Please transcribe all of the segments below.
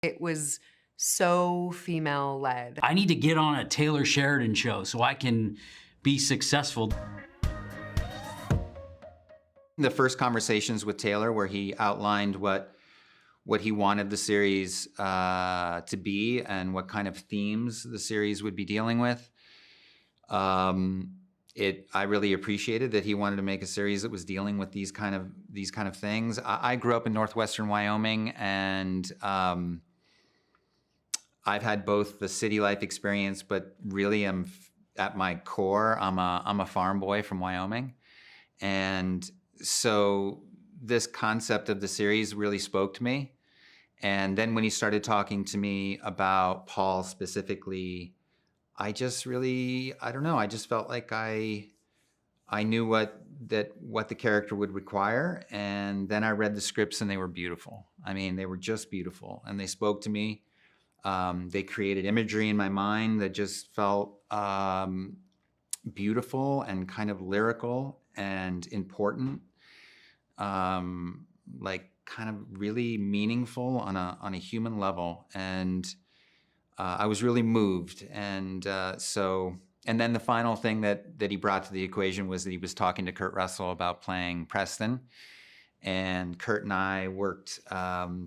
It was so female-led. I need to get on a Taylor Sheridan show so I can be successful. The first conversations with Taylor where he outlined what he wanted the series to be and what kind of themes the series would be dealing with. I really appreciated that he wanted to make a series that was dealing with these kind of things. I grew up in northwestern Wyoming, and I've had both the city life experience, but really at my core, I'm a farm boy from Wyoming. And so this concept of the series really spoke to me. And then when he started talking to me about Paul specifically, I just felt like I knew what the character would require. And then I read the scripts and they were beautiful. I mean, they were just beautiful. And they spoke to me. They created imagery in my mind that just felt beautiful and kind of lyrical and important. Like kind of really meaningful on a human level. And I was really moved. And then the final thing that he brought to the equation was that he was talking to Kurt Russell about playing Preston. And Kurt and I worked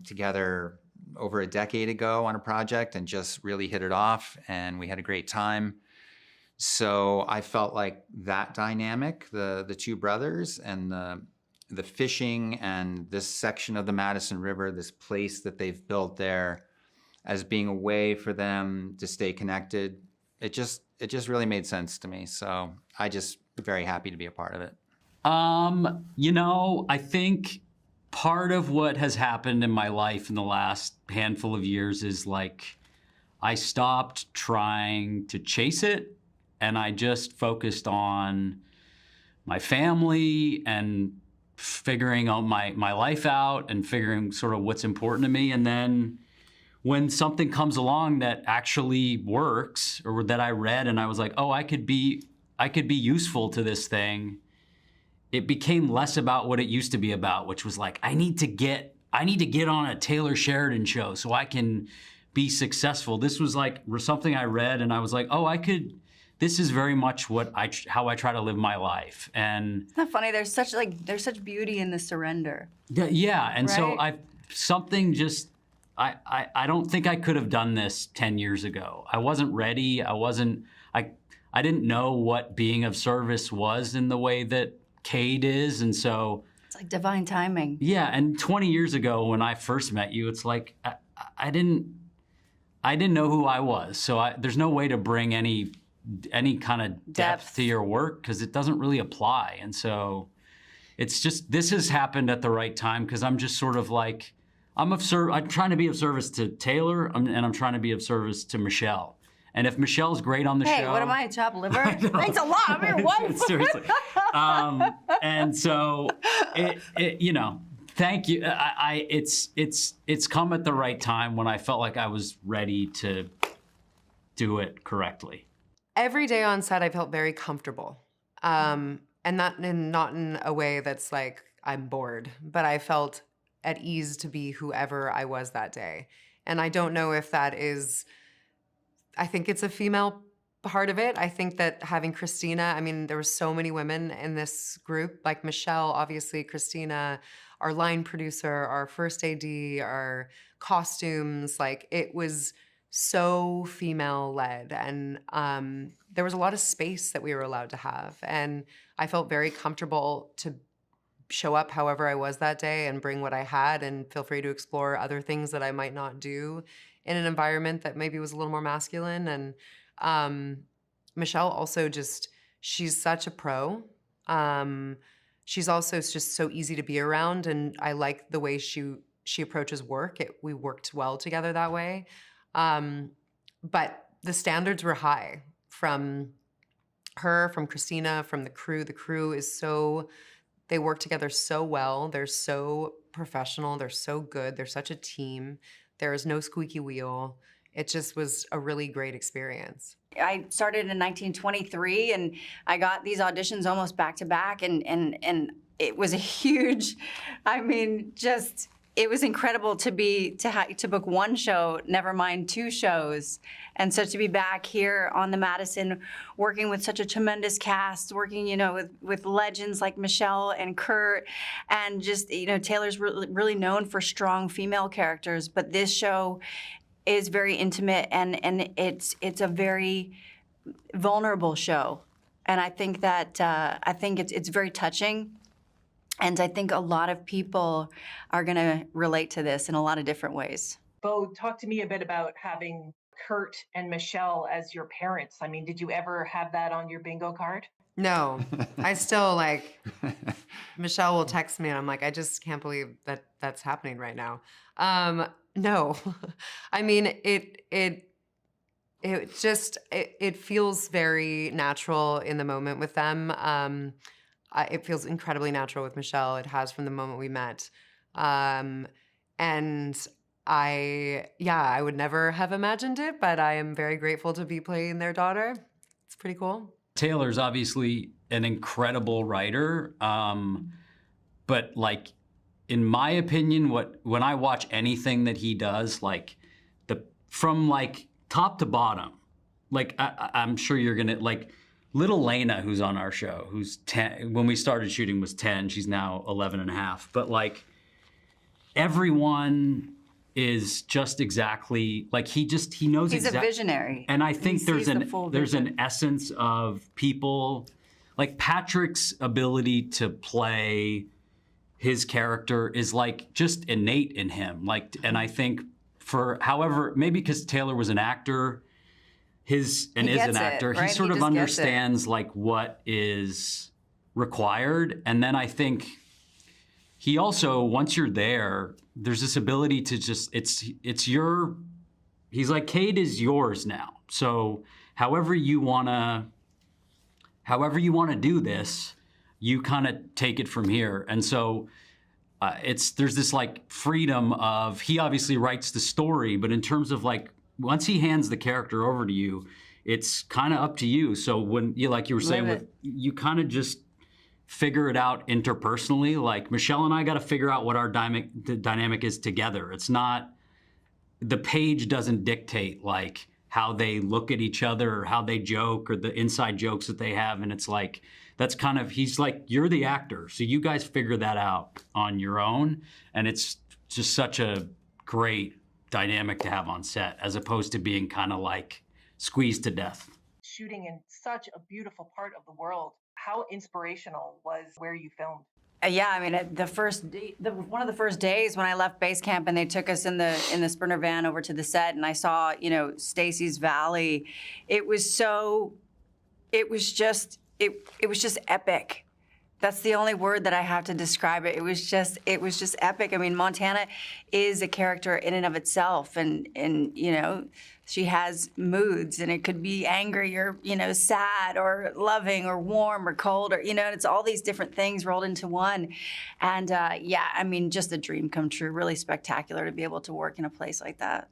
together over a decade ago on a project and just really hit it off, and we had a great time. So I felt like that dynamic, the two brothers and the fishing and this section of the Madison River, this place that they've built there, as being a way for them to stay connected, it just really made sense to me. So I just very happy to be a part of it. I think part of what has happened in my life in the last handful of years is like I stopped trying to chase it, and I just focused on my family and figuring out my life out and figuring sort of what's important to me. And then when something comes along that actually works, or that I read and I was like, oh, I could be useful to this thing, it became less about what it used to be about, which was like, I need to get on a Taylor Sheridan show so I can be successful. This was like something I read and I was like, oh, this is very much how I try to live my life. And isn't that funny? There's such beauty in the surrender. Yeah, and right? So I don't think I could have done this 10 years ago. I wasn't ready. I didn't know what being of service was in the way that Cade is, and so it's like divine timing. Yeah, and 20 years ago when I first met you, it's like I didn't know who I was. So there's no way to bring any kind of depth to your work because it doesn't really apply. And so it's just, this has happened at the right time because I'm just sort of like, I'm trying to be of service to Taylor and I'm trying to be of service to Michelle. And if Michelle's great on the show. Hey, what am I, chopped liver? Thanks a lot. I'm your wife. Seriously. And so, thank you. It's come at the right time when I felt like I was ready to do it correctly. Every day on set, I felt very comfortable. And not in a way that's like I'm bored, but I felt at ease to be whoever I was that day. And I don't know if that is, I think it's a female part of it. I think that having Christina, I mean, there were so many women in this group, like Michelle, obviously, Christina, our line producer, our first AD, our costumes, like it was so female-led. And there was a lot of space that we were allowed to have. And I felt very comfortable to show up however I was that day and bring what I had, and feel free to explore other things that I might not do in an environment that maybe was a little more masculine. And Michelle also she's such a pro. She's also just so easy to be around, and I like the way she approaches work. We worked well together that way. But the standards were high from her, from Christina, from the crew. The crew they work together so well. They're so professional. They're so good. They're such a team. There is no squeaky wheel. It just was a really great experience. I started in 1923, and I got these auditions almost back to back, and it was a huge, I mean, just it was incredible to book one show, never mind 2 shows. And so to be back here on the Madison, working with such a tremendous cast, working, with legends like Michelle and Kurt, and just, Taylor's really known for strong female characters, but this show is very intimate and it's a very vulnerable show. And I think that, it's very touching. And I think a lot of people are going to relate to this in a lot of different ways. Beau, talk to me a bit about having Kurt and Michelle as your parents. I mean, did you ever have that on your bingo card? No, I still Michelle will text me and I'm like, I just can't believe that that's happening right now. No, I mean, it feels very natural in the moment with them. It feels incredibly natural with Michelle. It has from the moment we met. And I would never have imagined it, but I am very grateful to be playing their daughter. It's pretty cool. Taylor's obviously an incredible writer, but in my opinion, when I watch anything that he does, from top to bottom, I'm sure you're gonna little Lena, who's on our show, who's 10, when we started shooting was 10, she's now 11 and a half. But everyone is just exactly, he knows He's a visionary. And I think there's there's an essence of people, Patrick's ability to play his character is just innate in him. And I think maybe because Taylor was an actor, is an actor, right? he sort of understands what is required. And then I think he also, once you're there, there's this ability to just, he's like, Kate is yours now. So however you wanna do this, you kind of take it from here. And so there's this freedom of, he obviously writes the story, but in terms of once he hands the character over to you, it's kind of up to you. So when you were saying, you kind of just figure it out interpersonally. Michelle and I got to figure out what our dynamic is together. It's not, the page doesn't dictate how they look at each other or how they joke or the inside jokes that they have. And it's that's kind of, he's you're the actor. So you guys figure that out on your own. And it's just such a great dynamic to have on set, as opposed to being kind of squeezed to death. Shooting in such a beautiful part of the world. How inspirational was where you filmed? Yeah, I mean, one of the first days when I left base camp and they took us in the Sprinter van over to the set, and I saw, Stacy's Valley. It was just epic. That's the only word that I have to describe it. It was just epic. I mean, Montana is a character in and of itself, and she has moods, and it could be angry or sad or loving or warm or cold, or it's all these different things rolled into one. And I mean, just a dream come true. Really spectacular to be able to work in a place like that.